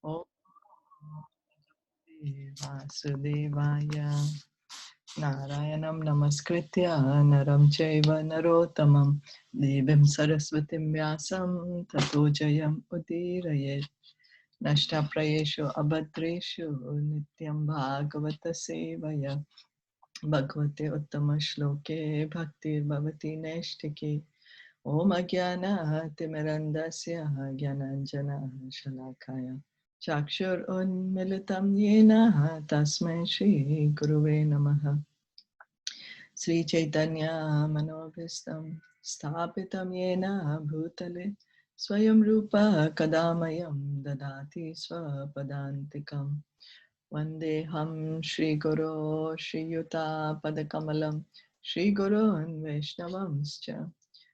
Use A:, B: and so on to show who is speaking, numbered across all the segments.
A: Om Vasudevaya Narayanam Namaskritya Naram Chaiva Narottamam Devim Saraswatim Vyasam Tato Jayam Udirayet Nashtaprayeshu Abhadreshu Nityam Bhagavata Sevaya Bhagavate Uttama Shloke Bhaktir Bhavati Neshtike Om Ajnana Timirandasya Jnananjana Shalakaya Chakshur Unmilitam Yena Tasmai Shri Guruve Namaha Sri Caitanya Manobhistam Sthapitam Yena Bhutale Swayam Rupa Kadamayam Dadati Swapadantikam Vandeham Shri Guru Shri Yuta Padakamalam Shri Gurun Vaishnavamscha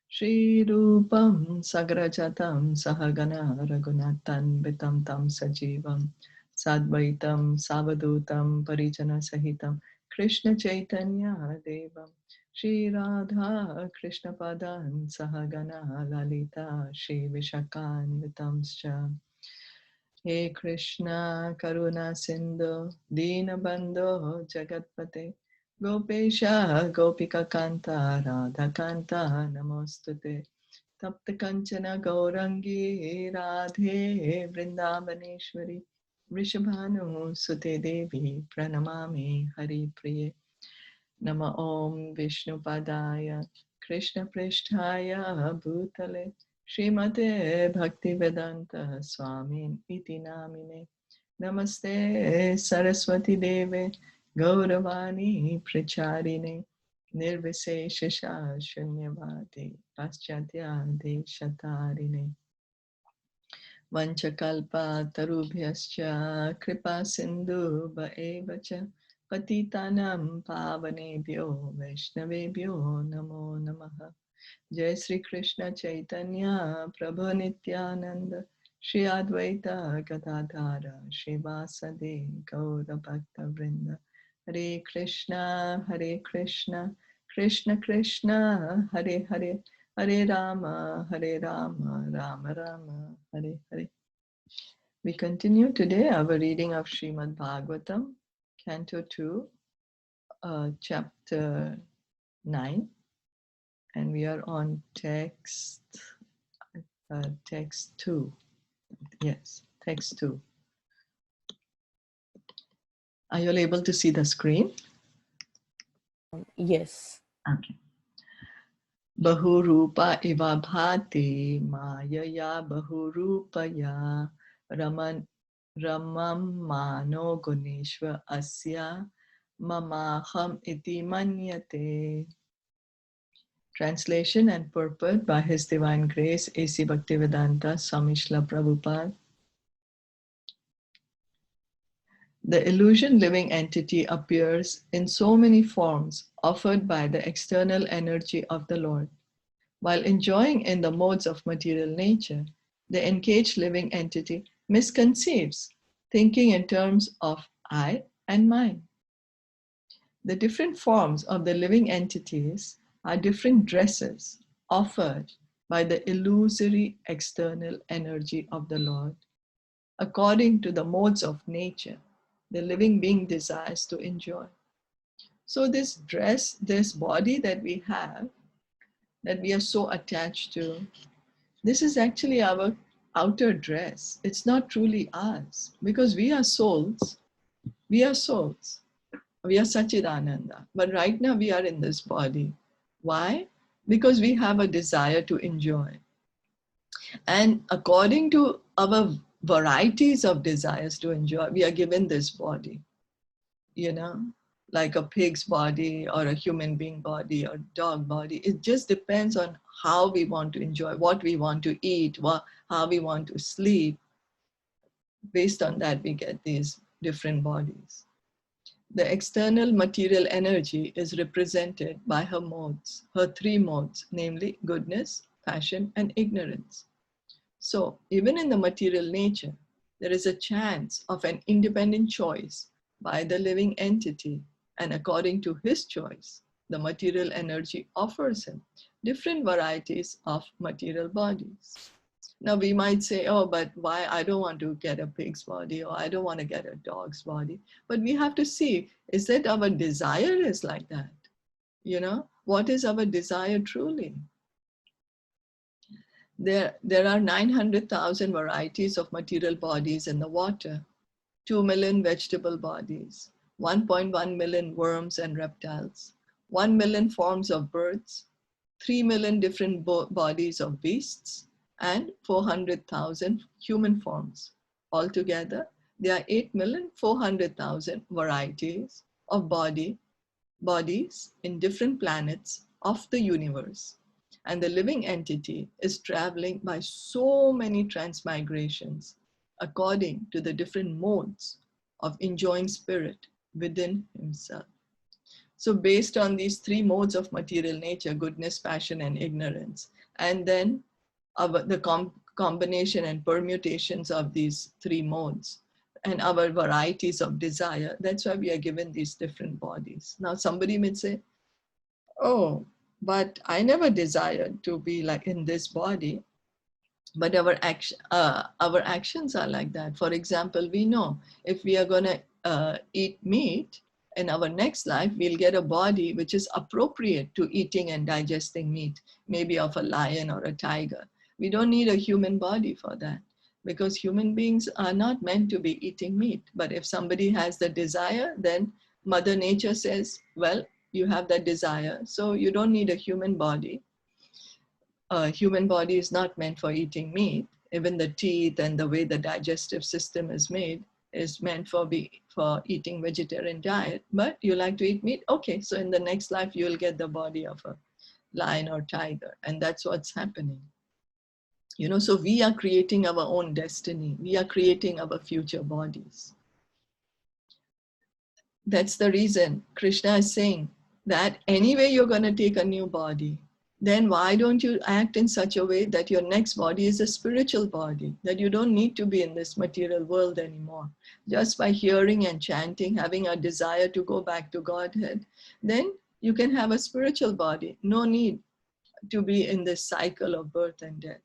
A: Shri Rupam Sagrajatam Sahagana Raghunathan Vitam Tam Sajivam Sadvaitam Savadutam Parijana Sahitam Krishna Chaitanya Devam Shri Radha Krishna Padan Sahagana Lalita Shri Vishakan Vitamscha He Krishna Karuna Sindhu Dinabandho Jagatpate Gopesha Gopika Kanta Radha Kanta Namostute Tapta Kanchana Gaurangi Radhe Vrindavaneshwari Vrishabhanu Sute Devi Pranamami Hari Priye Nama Om Vishnu Padaya Krishna Pristhaya Bhutale Srimate Bhaktivedanta Swamin Iti Namine Namaste Saraswati Deve Gauravani Pracharine Nirvisesha Shunyavadi Paschatya Deshatarine Vanchakalpa tarubhyascha kripa sindhu bhaevacha patitanam pavanebhyo vaishnavebhyo namo namaha. Jai Sri Krishna Chaitanya Prabhu Nityananda Shri Advaita Gadadhara Shri Vasade Gaura Bhakta Vrinda Hare Krishna Krishna Krishna Hare Hare Hare Rama Rama Rama Hare Hare. We continue today our reading of Srimad Bhagavatam, Canto 2, Chapter 9, and we are on text 2. Yes, text 2. Are you all able to see the screen?
B: Yes.
A: Okay. Bahurupa iva bhati mayaya bahurupaya ramam mano guneshva asya mamaham iti manyate. Translation and purport by His Divine Grace A.C. Bhaktivedanta Swami Srila Prabhupada. The illusion living entity appears in so many forms offered by the external energy of the Lord. While enjoying in the modes of material nature, the engaged living entity misconceives, thinking in terms of I and mine. The different forms of the living entities are different dresses offered by the illusory external energy of the Lord, according to the modes of nature the living being desires to enjoy. So this dress, this body that we have, that we are so attached to, this is actually our outer dress. It's not truly ours because we are souls. We are souls. We are Sachidananda. But right now we are in this body. Why? Because we have a desire to enjoy. And according to our varieties of desires to enjoy, we are given this body, like a pig's body or a human being body or dog body. It just depends on how we want to enjoy, what we want to eat, how we want to sleep. Based on that, we get these different bodies. The external material energy is represented by her modes, her three modes, namely goodness, passion, and ignorance. So even in the material nature, there is a chance of an independent choice by the living entity, and according to his choice, the material energy offers him different varieties of material bodies. Now we might say, oh, but why? I don't want to get a pig's body, or I don't want to get a dog's body. But we have to see, is that our desire is like that? You know, what is our desire truly? There are 900,000 varieties of material bodies in the water, 2 million vegetable bodies, 1.1 million worms and reptiles, 1 million forms of birds, 3 million different bodies of beasts, and 400,000 human forms. Altogether, there are 8,400,000 varieties of bodies in different planets of the universe. And the living entity is traveling by so many transmigrations according to the different modes of enjoying spirit within himself. So based on these three modes of material nature, goodness, passion, and ignorance, and then the combination and permutations of these three modes and our varieties of desire, that's why we are given these different bodies. Now somebody may say, oh, but I never desired to be like in this body. But our actions are like that. For example, we know if we are going to eat meat, in our next life, we'll get a body which is appropriate to eating and digesting meat, maybe of a lion or a tiger. We don't need a human body for that, because human beings are not meant to be eating meat. But if somebody has the desire, then Mother Nature says, well, you have that desire, so you don't need a human body. A human body is not meant for eating meat. Even the teeth and the way the digestive system is made is meant for eating vegetarian diet. But you like to eat meat? Okay, so in the next life, you'll get the body of a lion or tiger. And that's what's happening. You know, so we are creating our own destiny. We are creating our future bodies. That's the reason Krishna is saying that anyway you're going to take a new body, then why don't you act in such a way that your next body is a spiritual body, that you don't need to be in this material world anymore. Just by hearing and chanting, having a desire to go back to Godhead, then you can have a spiritual body. No need to be in this cycle of birth and death.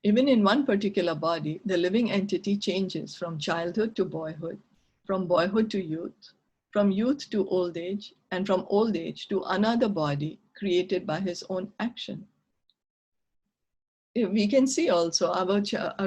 A: Even in one particular body, the living entity changes from childhood to boyhood, from boyhood to youth, from youth to old age, and from old age to another body created by his own action. We can see also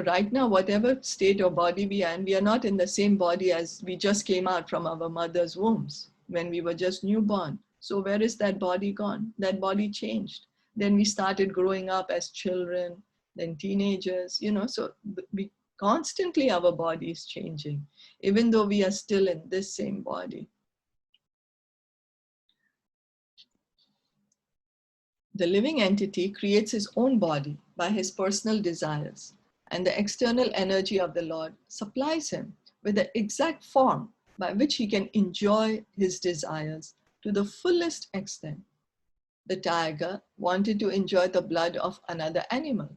A: right now, whatever state or body we are in, we are not in the same body as we just came out from our mother's wombs when we were just newborn. So where is that body gone? That body changed. Then we started growing up as children, then teenagers, you know, so we constantly, our body is changing, even though we are still in this same body. The living entity creates his own body by his personal desires, and the external energy of the Lord supplies him with the exact form by which he can enjoy his desires to the fullest extent. The tiger wanted to enjoy the blood of another animal,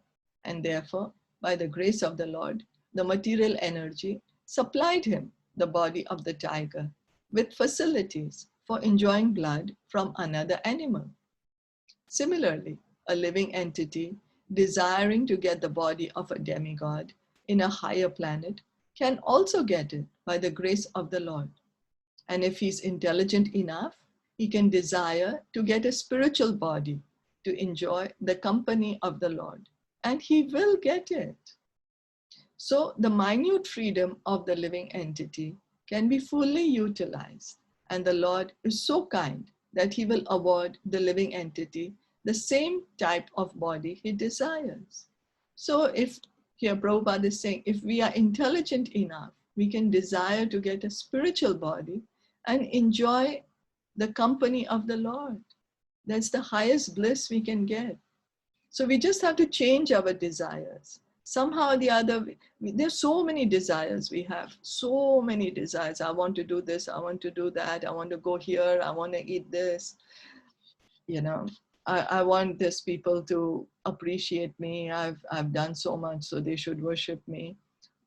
A: and therefore, by the grace of the Lord, the material energy supplied him the body of the tiger with facilities for enjoying blood from another animal. Similarly, a living entity desiring to get the body of a demigod in a higher planet can also get it by the grace of the Lord. And if he's intelligent enough, he can desire to get a spiritual body to enjoy the company of the Lord, and he will get it. So the minute freedom of the living entity can be fully utilized, and the Lord is so kind that he will award the living entity the same type of body he desires. So if, here Prabhupada is saying, if we are intelligent enough, we can desire to get a spiritual body and enjoy the company of the Lord. That's the highest bliss we can get. So we just have to change our desires. Somehow or the other, there's so many desires we have, so many desires. I want to do this, I want to do that, I want to go here, I want to eat this. You know, I want these people to appreciate me. I've done so much, so they should worship me.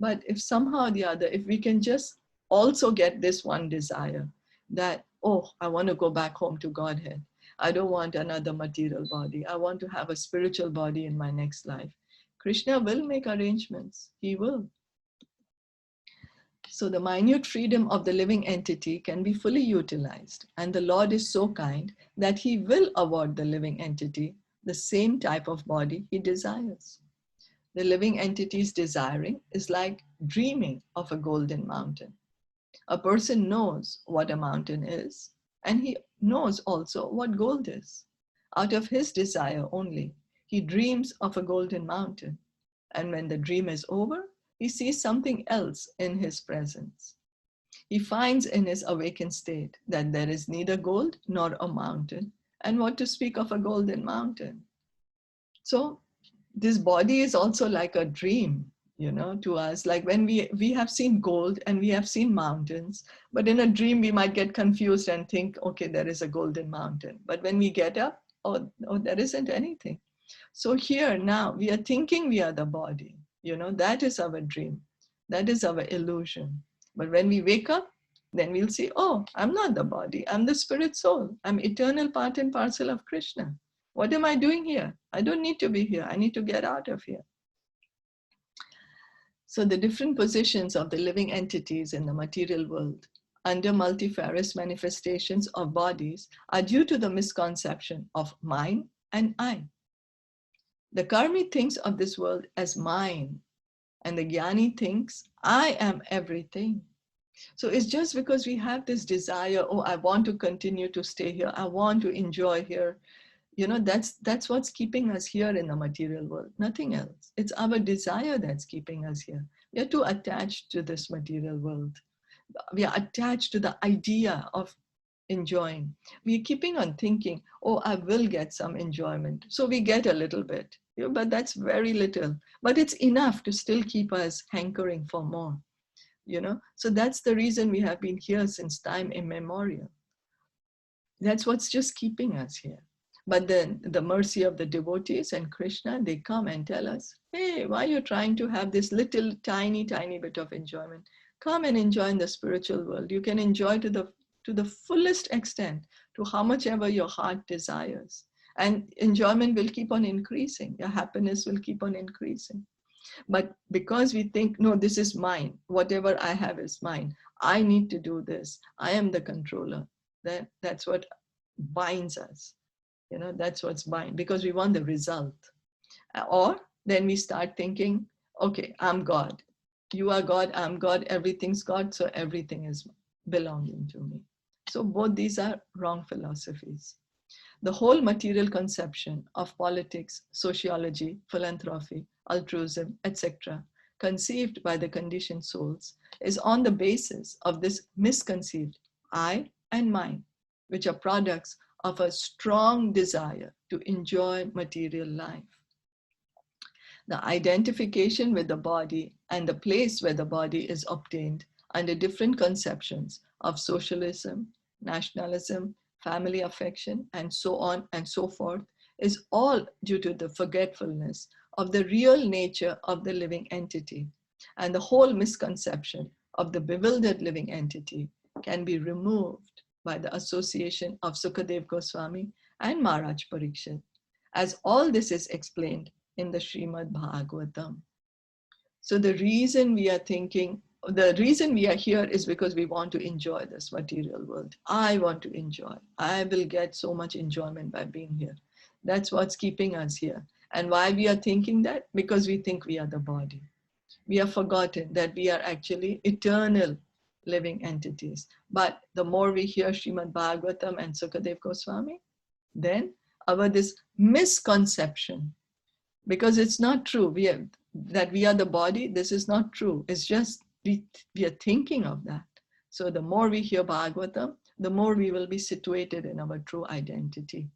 A: But if somehow or the other, if we can just also get this one desire that, oh, I want to go back home to Godhead. I don't want another material body. I want to have a spiritual body in my next life. Krishna will make arrangements. He will. So the minute freedom of the living entity can be fully utilized, and the Lord is so kind that he will award the living entity the same type of body he desires. The living entity's desiring is like dreaming of a golden mountain. A person knows what a mountain is, and he knows also what gold is. Out of his desire only, he dreams of a golden mountain. And when the dream is over, he sees something else in his presence. He finds in his awakened state that there is neither gold nor a mountain, and what to speak of a golden mountain. So this body is also like a dream, to us. Like when we have seen gold and we have seen mountains, but in a dream we might get confused and think, okay, there is a golden mountain. But when we get up, oh, there isn't anything. So here now we are thinking we are the body, that is our dream. That is our illusion. But when we wake up, then we'll see, oh, I'm not the body. I'm the spirit soul. I'm eternal part and parcel of Krishna. What am I doing here? I don't need to be here. I need to get out of here. So the different positions of the living entities in the material world under multifarious manifestations of bodies are due to the misconception of mine and I. The karmi thinks of this world as mine, and the jnani thinks, I am everything. So it's just because we have this desire, oh, I want to continue to stay here. I want to enjoy here. That's what's keeping us here in the material world, nothing else. It's our desire that's keeping us here. We are too attached to this material world. We are attached to the idea of enjoying. We are keeping on thinking, oh, I will get some enjoyment. So we get a little bit, but that's very little. But it's enough to still keep us hankering for more. So that's the reason we have been here since time immemorial. That's what's just keeping us here. But then the mercy of the devotees and Krishna, they come and tell us, hey, why are you trying to have this little tiny bit of enjoyment? Come and enjoy in the spiritual world. You can enjoy to the fullest extent, to how much ever your heart desires. And enjoyment will keep on increasing. Your happiness will keep on increasing. But because we think, no, this is mine. Whatever I have is mine. I need to do this. I am the controller. That's what binds us. That's what's bind, because we want the result. Or then we start thinking, okay, I'm God. You are God, I'm God, everything's God, so everything is belonging to me. So both these are wrong philosophies. The whole material conception of politics, sociology, philanthropy, altruism, etc., conceived by the conditioned souls, is on the basis of this misconceived I and mine, which are products of a strong desire to enjoy material life. The identification with the body and the place where the body is obtained under different conceptions of socialism, nationalism, family affection, and so on and so forth, is all due to the forgetfulness of the real nature of the living entity. And the whole misconception of the bewildered living entity can be removed by the association of Sukadev Goswami and Maharaj Parikshit, as all this is explained in the Srimad Bhagavatam. So the reason we are here is because we want to enjoy this material world. I want to enjoy. I will get so much enjoyment by being here. That's what's keeping us here. And why we are thinking that? Because we think we are the body. We have forgotten that we are actually eternal living entities. But the more we hear Srimad Bhagavatam and Sukadev Goswami, then this misconception, because it's not true that we are the body, this is not true. It's just we are thinking of that. So the more we hear Bhagavatam, the more we will be situated in our true identity.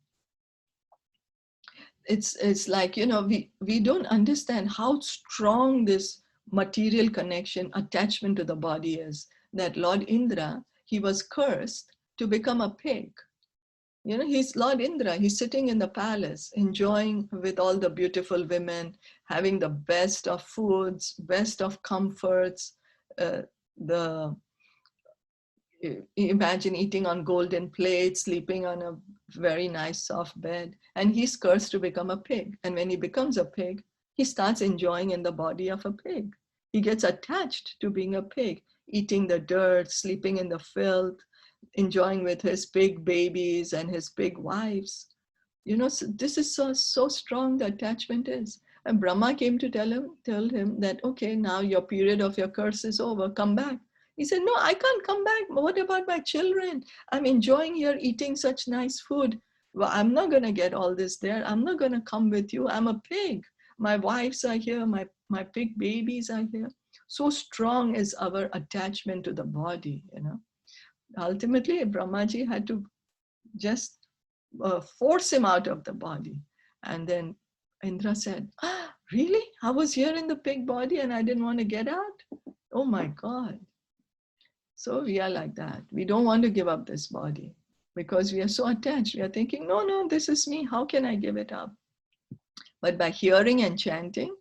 A: It's like, we don't understand how strong this material connection, attachment to the body is, that Lord Indra, he was cursed to become a pig. He's Lord Indra, he's sitting in the palace, enjoying with all the beautiful women, having the best of foods, best of comforts, Imagine eating on golden plates, sleeping on a very nice soft bed, and he's cursed to become a pig. And when he becomes a pig, he starts enjoying in the body of a pig. He gets attached to being a pig, eating the dirt, sleeping in the filth, enjoying with his pig babies and his pig wives. So this is so strong the attachment is. And Brahma came to tell him that, okay, now your period of your curse is over, come back. He said, no, I can't come back. What about my children? I'm enjoying here eating such nice food. Well, I'm not going to get all this there. I'm not going to come with you. I'm a pig. My wives are here. My pig babies are here. So strong is our attachment to the body, Ultimately, Brahmaji had to just force him out of the body. And then Indra said, really? I was here in the pig body and I didn't want to get out? Oh my God. So we are like that. We don't want to give up this body because we are so attached. We are thinking, no, this is me. How can I give it up? But by hearing and chanting,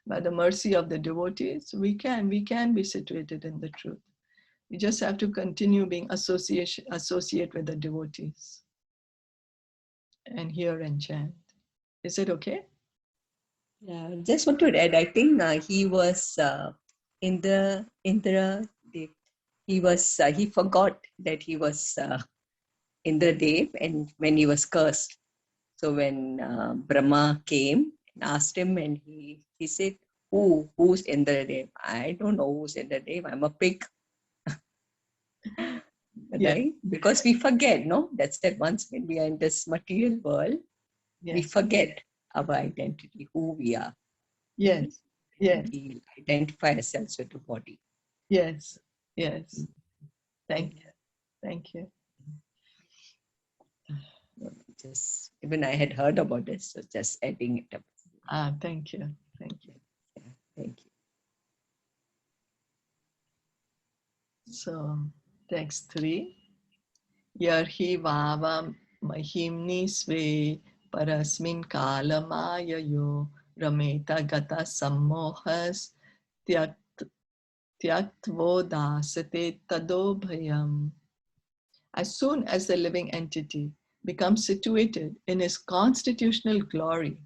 A: by the mercy of the devotees, we can be situated in the truth. We just have to continue being associate with the devotees and hear and chant. Is it okay?
B: Yeah, just want to add, I think he was in the he forgot that he was Indradev and when he was cursed. So when Brahma came and asked him, and he said, who's Indradev? I don't know who's Indradev. I'm a pig.
A: Yeah.
B: Right? Because we forget, no? That's that once when we are in this material world, we forget our identity, who we are.
A: Yes. Yes.
B: We identify ourselves with the body.
A: Yes. Yes. Thank you.
B: Just even I had heard about this, so just adding it up.
A: Thank you.
B: Yeah, thank you.
A: So text 3. Yarhi vava mahimni sve parasmin kalamayayo rameta gata sammohas tyatvo dasate tadobhayam. As soon as the living entity becomes situated in his constitutional glory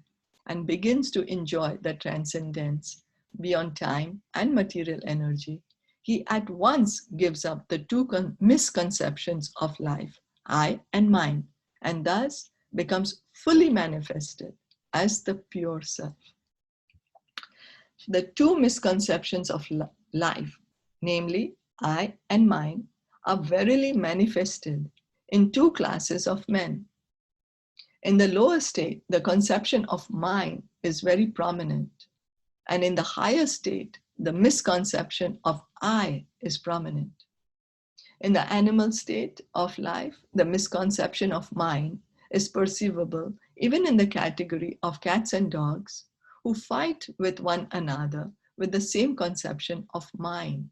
A: and begins to enjoy the transcendence beyond time and material energy, he at once gives up the two misconceptions of life, I and mine, and thus becomes fully manifested as the pure self. The two misconceptions of life, namely I and mine, are verily manifested in two classes of men. In the lower state, the conception of mine is very prominent, and in the higher state, the misconception of I is prominent. In the animal state of life, the misconception of mine is perceivable even in the category of cats and dogs who fight with one another with the same conception of mine.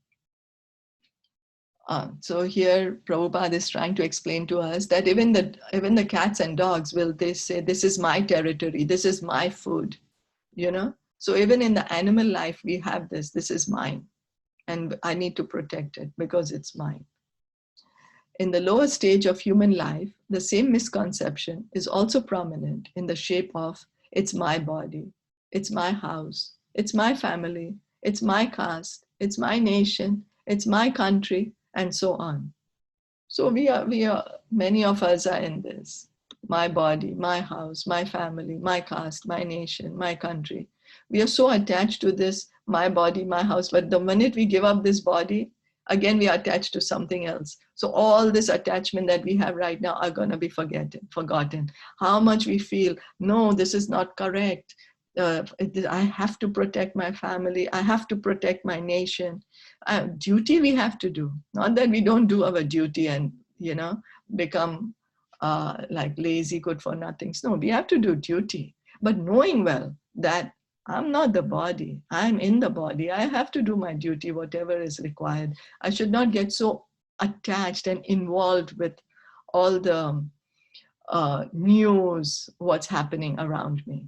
A: So here Prabhupada is trying to explain to us that even the cats and dogs they say, this is my territory, this is my food, So even in the animal life, we have this is mine, and I need to protect it because it's mine. In the lower stage of human life, the same misconception is also prominent in the shape of, it's my body, it's my house, it's my family, it's my caste, it's my nation, it's my country, and so on. So we are, many of us are in this. My body, my house, my family, my caste, my nation, my country. We are so attached to this, my body, my house, but the minute we give up this body, again, we are attached to something else. So all this attachment that we have right now are going to be forgotten. How much we feel, no, this is not correct. I have to protect my family. I have to protect my nation. Duty we have to do. Not that we don't do our duty and, become like lazy, good for nothings. No, we have to do duty. But knowing well that I'm not the body. I'm in the body. I have to do my duty, whatever is required. I should not get so attached and involved with all the news, what's happening around me,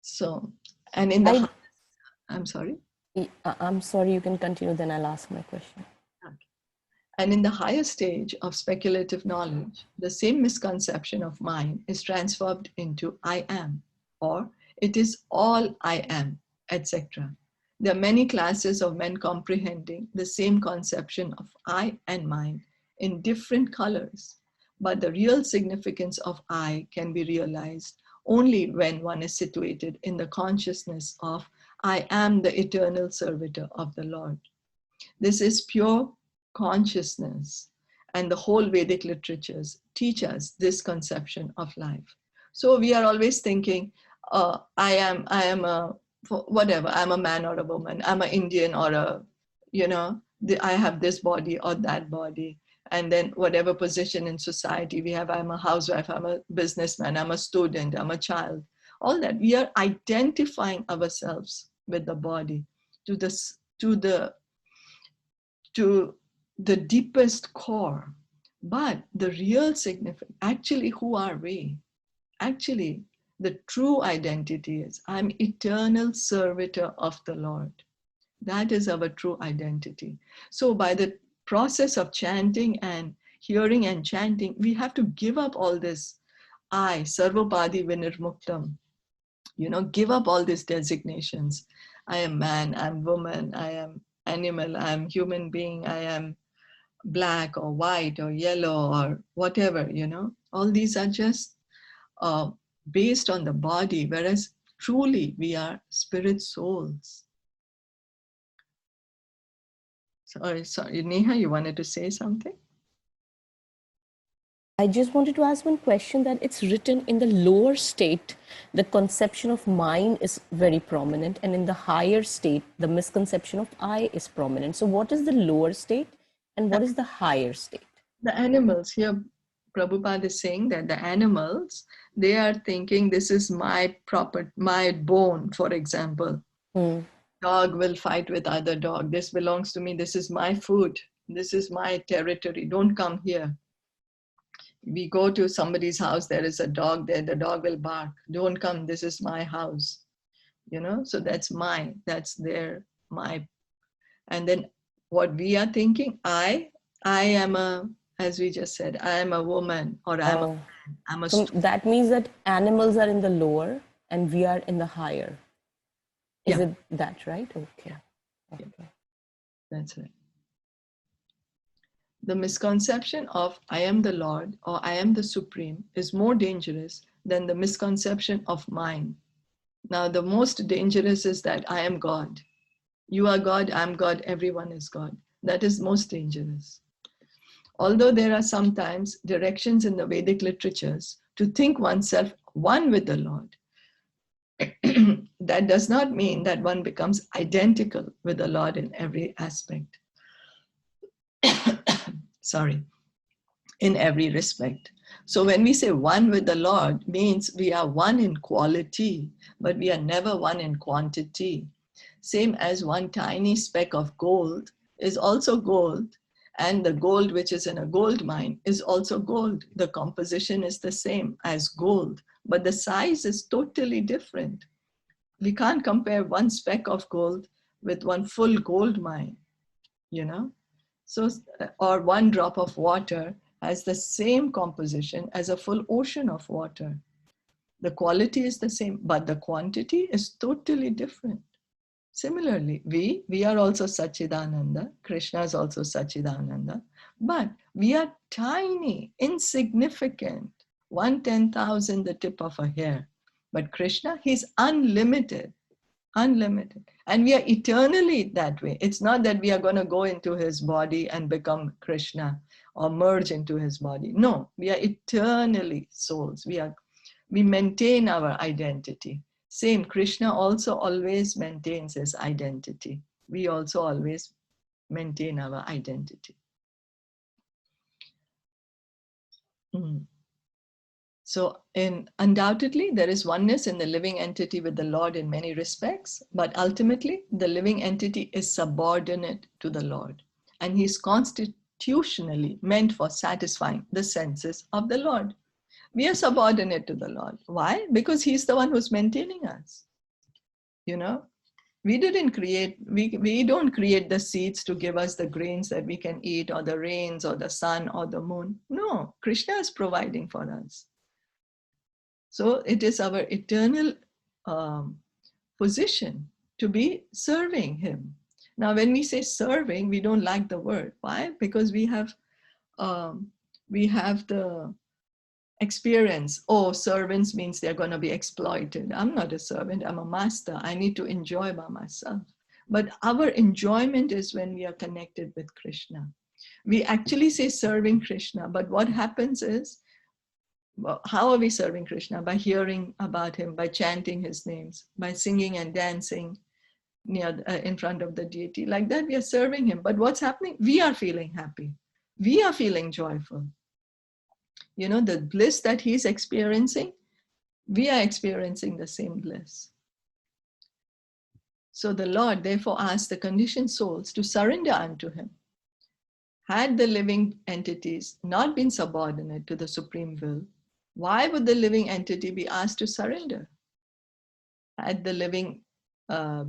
A: So, and in the... I'm sorry?
C: I'm sorry, you can continue, then I'll ask my question.
A: And in the higher stage of speculative knowledge, the same misconception of mind is transformed into I am, or it is all I am, etc. There are many classes of men comprehending the same conception of I and mind in different colors, but the real significance of I can be realized only when one is situated in the consciousness of I am the eternal servitor of the Lord. This is pure consciousness, and the whole Vedic literatures teach us this conception of life. So we are always thinking, I am a, whatever, I'm a man or a woman, I'm an Indian or a, I have this body or that body. And then whatever position in society we have, I'm a housewife, I'm a businessman, I'm a student, I'm a child. All that, we are identifying ourselves with the body to the deepest core. But the real significance, actually, who are we? Actually, the true identity is, I'm eternal servitor of the Lord. That is our true identity. So by the process of chanting and hearing and chanting, we have to give up all this I, Sarvapadi Vinirmuktam, give up all these designations. I am man, I'm woman, I am animal, I am human being, I am black or white or yellow or whatever, all these are just based on the body, whereas truly we are spirit souls. Sorry, Neha, you wanted to say something?
C: I just wanted to ask one question, that it's written in the lower state, the conception of mind is very prominent, and in the higher state, the misconception of I is prominent. So what is the lower state and what is the higher state?
A: The animals here, Prabhupada is saying that the animals, they are thinking this is my bone, for example. Dog will fight with other dog. This belongs to me. This is my food. This is my territory. Don't come here. We go to somebody's house, there is a dog there, the dog will bark. Don't come, this is my house. So that's mine, that's their, my. And then what we are thinking, I am as we just said, I am a woman, or I'm a
C: so that means that animals are in the lower and we are in the higher. Is it that right? Okay.
A: Yeah. That's right. The misconception of I am the Lord or I am the Supreme is more dangerous than the misconception of mine. Now, the most dangerous is that I am God. You are God, I'm God, everyone is God. That is most dangerous. Although there are sometimes directions in the Vedic literatures to think oneself one with the Lord, that does not mean that one becomes identical with the Lord in every aspect. In every respect. So when we say one with the Lord, means we are one in quality, but we are never one in quantity. Same as one tiny speck of gold is also gold, and the gold which is in a gold mine is also gold. The composition is the same as gold, but the size is totally different. We can't compare one speck of gold with one full gold mine, So, or one drop of water has the same composition as a full ocean of water. The quality is the same, but the quantity is totally different. Similarly, we are also Sachidananda, Krishna is also Sachidananda, but we are tiny, insignificant, 1/10,000 the tip of a hair. But Krishna, he's unlimited. And we are eternally that way. It's not that we are going to go into his body and become Krishna or merge into his body. No, we are eternally souls. We maintain our identity. Same, Krishna also always maintains his identity. We also always maintain our identity. So undoubtedly, there is oneness in the living entity with the Lord in many respects, but ultimately, the living entity is subordinate to the Lord, and he's constitutionally meant for satisfying the senses of the Lord. We are subordinate to the Lord. Why? Because he's the one who's maintaining us. We don't create the seeds to give us the grains that we can eat, or the rains, or the sun, or the moon. No, Krishna is providing for us. So it is our eternal position to be serving him. Now, when we say serving, we don't like the word. Why? Because we have the experience. Oh, servants means they're going to be exploited. I'm not a servant, I'm a master. I need to enjoy by myself. But our enjoyment is when we are connected with Krishna. We actually say serving Krishna, but what happens is, well, how are we serving Krishna? By hearing about him, by chanting his names, by singing and dancing in front of the deity. Like that, we are serving him. But what's happening? We are feeling happy. We are feeling joyful. You know, the bliss that he's experiencing, we are experiencing the same bliss. So the Lord therefore asked the conditioned souls to surrender unto him. Had the living entities not been subordinate to the supreme will, why would the living entity be asked to surrender? Had the living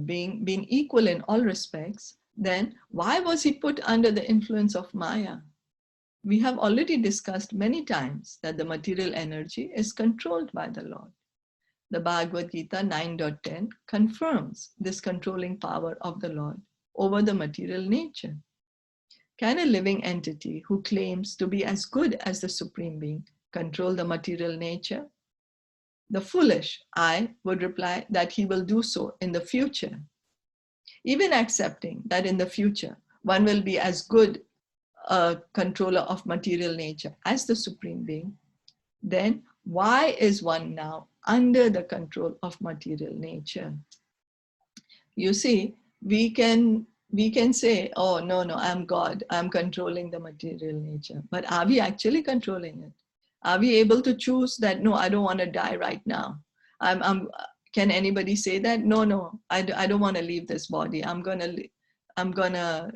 A: being been equal in all respects, then why was he put under the influence of Maya? We have already discussed many times that the material energy is controlled by the Lord. The Bhagavad Gita 9.10 confirms this controlling power of the Lord over the material nature. Can a living entity who claims to be as good as the Supreme Being control the material nature? The foolish I would reply that he will do so in the future. Even accepting that in the future one will be as good a controller of material nature as the Supreme Being, then why is one now under the control of material nature? You see, we can say, oh, no, I'm God, I'm controlling the material nature. But are we actually controlling it? Are we able to choose that, no, I don't want to die right now? Can anybody say that? No, I don't want to leave this body. I'm gonna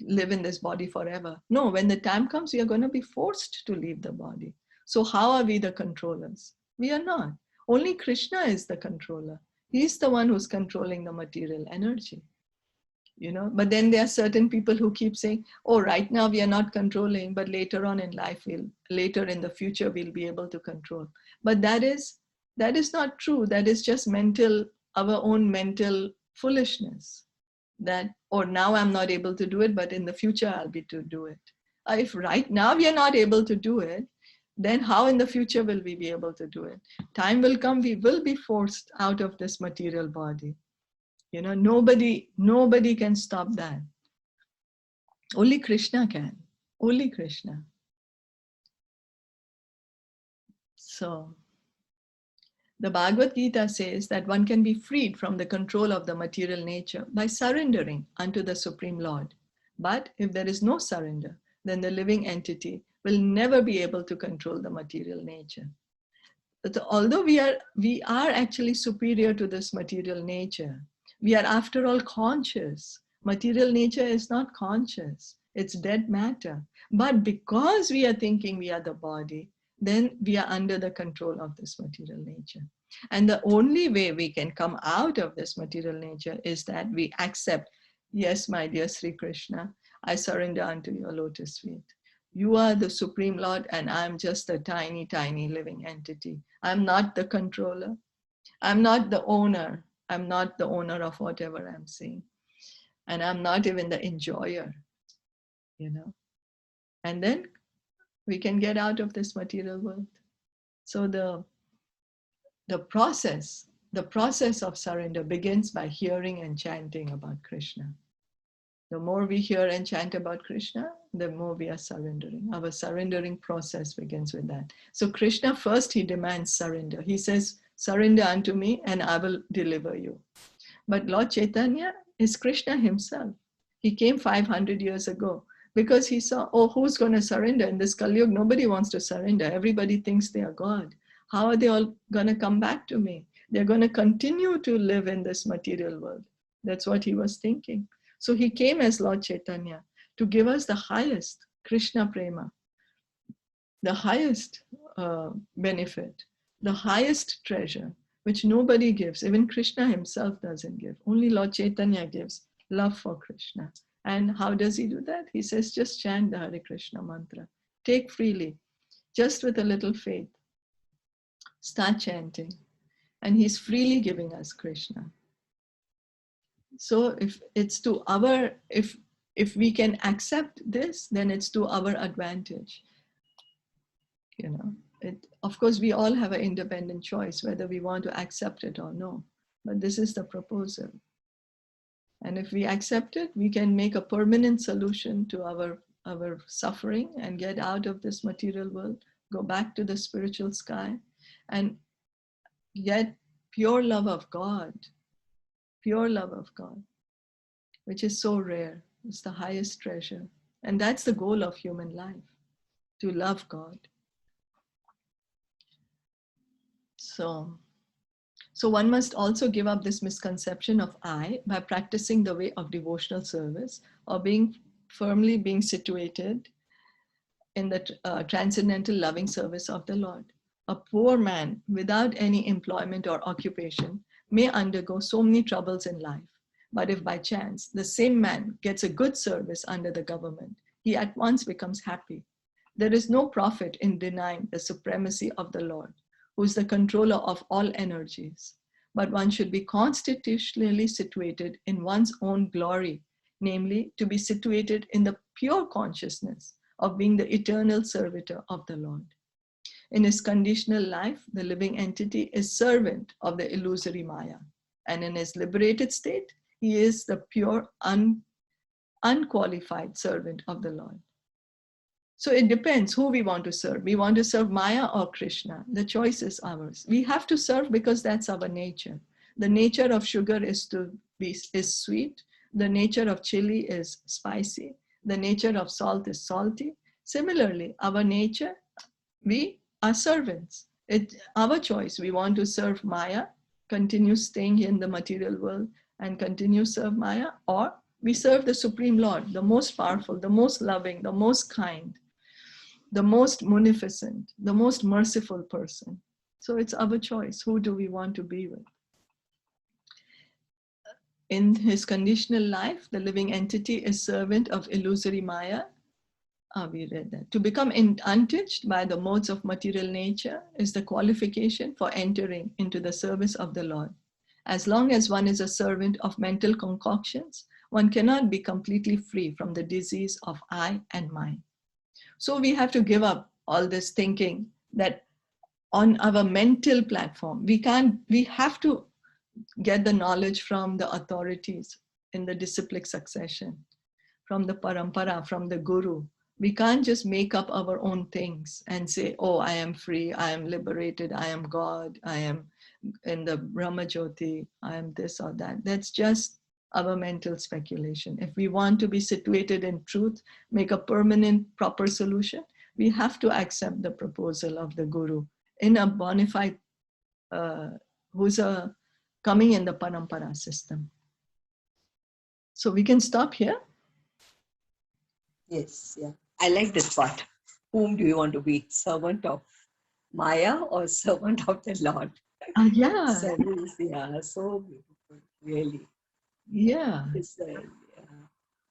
A: live in this body forever. No, when the time comes, we are going to be forced to leave the body. So how are we the controllers? We are not. Only Krishna is the controller. He's the one who's controlling the material energy. You know, but then there are certain people who keep saying, oh, right now we are not controlling, but later on in life, later in the future, we'll be able to control. But that is not true. That is just our own mental foolishness. That, or now I'm not able to do it, but in the future I'll be to do it. If right now we are not able to do it, then how in the future will we be able to do it? Time will come, we will be forced out of this material body. You know, nobody can stop that. Only Krishna can. Only Krishna. So, the Bhagavad Gita says that one can be freed from the control of the material nature by surrendering unto the Supreme Lord. But if there is no surrender, then the living entity will never be able to control the material nature. But although we are actually superior to this material nature, we are after all conscious. Material nature is not conscious. It's dead matter. But because we are thinking we are the body, then we are under the control of this material nature. And the only way we can come out of this material nature is that we accept, yes, my dear Sri Krishna, I surrender unto your lotus feet. You are the Supreme Lord and I'm just a tiny, tiny living entity. I'm not the controller. I'm not the owner. I'm not the owner of whatever I'm seeing. And I'm not even the enjoyer, you know. And then we can get out of this material world. So the process of surrender begins by hearing and chanting about Krishna. The more we hear and chant about Krishna, the more we are surrendering. Our surrendering process begins with that. So Krishna first, he demands surrender. He says, surrender unto me and I will deliver you. But Lord Caitanya is Krishna himself. He came 500 years ago because he saw, oh, who's going to surrender? In this Kali Yuga, nobody wants to surrender. Everybody thinks they are God. How are they all going to come back to me? They're going to continue to live in this material world. That's what he was thinking. So he came as Lord Caitanya to give us the highest Krishna Prema, the highest benefit, the highest treasure, which nobody gives. Even Krishna himself doesn't give. Only Lord Chaitanya gives love for Krishna. And how does he do that? He says, just chant the Hare Krishna mantra. Take freely, just with a little faith. Start chanting. And he's freely giving us Krishna. So if it's to our, if we can accept this, then it's to our advantage. You know, of course, we all have an independent choice whether we want to accept it or no. But this is the proposal. And if we accept it, we can make a permanent solution to our suffering and get out of this material world, go back to the spiritual sky, and get pure love of God, which is so rare. It's the highest treasure. And that's the goal of human life, to love God. So one must also give up this misconception of I by practicing the way of devotional service, or firmly being situated in the transcendental loving service of the Lord. A poor man without any employment or occupation may undergo so many troubles in life. But if by chance the same man gets a good service under the government, he at once becomes happy. There is no profit in denying the supremacy of the Lord, who is the controller of all energies. But one should be constitutionally situated in one's own glory, namely to be situated in the pure consciousness of being the eternal servitor of the Lord. In his conditional life, the living entity is servant of the illusory Maya. And in his liberated state, he is the pure, unqualified servant of the Lord. So it depends who we want to serve. We want to serve Maya or Krishna. The choice is ours. We have to serve because that's our nature. The nature of sugar is sweet. The nature of chili is spicy. The nature of salt is salty. Similarly, our nature, we are servants. It's our choice. We want to serve Maya, continue staying in the material world and continue serve Maya, or we serve the Supreme Lord, the most powerful, the most loving, the most kind, the most munificent, the most merciful person. So it's our choice. Who do we want to be with? In his conditional life, the living entity is servant of illusory Maya. We read that. To become untouched by the modes of material nature is the qualification for entering into the service of the Lord. As long as one is a servant of mental concoctions, one cannot be completely free from the disease of I and mine. So we have to give up all this thinking that on our mental platform, we have to get the knowledge from the authorities in the disciplic succession, from the parampara, from the guru. We can't just make up our own things and say, oh, I am free, I am liberated, I am God, I am in the Brahma Jyoti, I am this or that. That's just our mental speculation. If we want to be situated in truth, make a permanent, proper solution, we have to accept the proposal of the guru in a bona fide, who's coming in the parampara system. So we can stop here.
B: Yes, yeah. I like this part. Whom do you want to be? Servant of Maya or servant of the Lord?
A: Yeah.
B: So, yeah, so beautiful, really.
A: Yeah.
B: Yeah.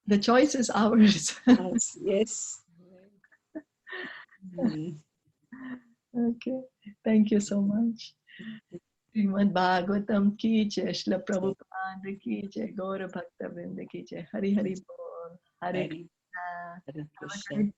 A: The choice is ours.
B: Yes.
A: Okay. Thank you so much. Srimad Bhagavatam ki jai, Shilpa Prabhupada ki jai, Gaura Bhakta Vrinda ki jai, Hari Hari Bol, Hare Krishna.
B: Hare Krishna.